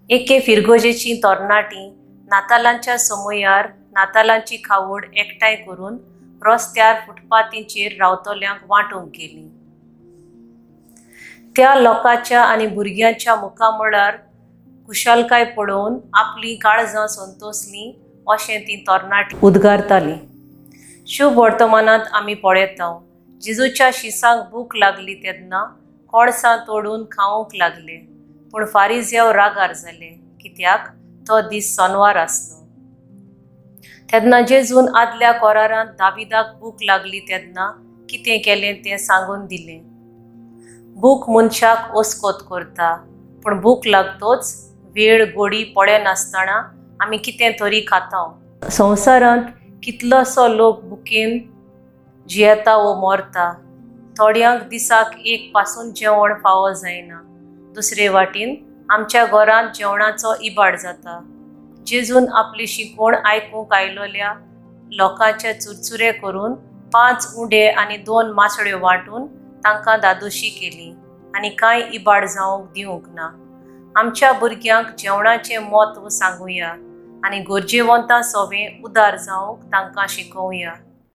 एके फिरगोजेची तरणाटी नातालांच्या समयार नातालांची खावड एकठांय करून रस्त्यार फुटपाथींचेर रावतल्यांक वांटूंक गेली. त्या लोकांच्या आनी भुरग्यांच्या मुखामळार कुशलकाय पळोवन आपली काळजां संतोसलीं अशें ती तरणाटी उद्गारताली. शुभ वर्तमानांत आमी पळयतांव जेजूच्या शिसांक भूक लागली तेन्ना कोळसां तोडून खावंक लागले, पूण फारिझेव रागार जाले कित्याक तो दीस सोनवार आसलो. तेन्ना जेजून आदल्या कोरारांत दाविदाक भूक लागली तेन्ना कितें केलें तें सांगून दिलें. भूक मनशाक ओस्कोत करता, पूण भूक लागतोच वेळ गोडी पळे नासतना आमी कितें तरी खातांव. संवसारांत कितलोसो लोक भुकेन जियेता वो मरता. थोड्यांक दिसाक एक पासून जेवण फावो जायना, दुसरे वाटेन आमच्या घरांत जेवणाचो इबाड जाता. जेजून आपली शिकवण आयकूंक आयलोल्या लोकांचे चुरचुरे करून 5 उंडे आनी 2 मासळ्यो वांटून तांकां दादोशी केली आनी कांय इबाड जावंक दिवंक ना. आमच्या भुरग्यांक जेवणाचें म्हत्व सांगुया आनी गरजेवंतां सवें उदार जावंक तांकां शिकोवया.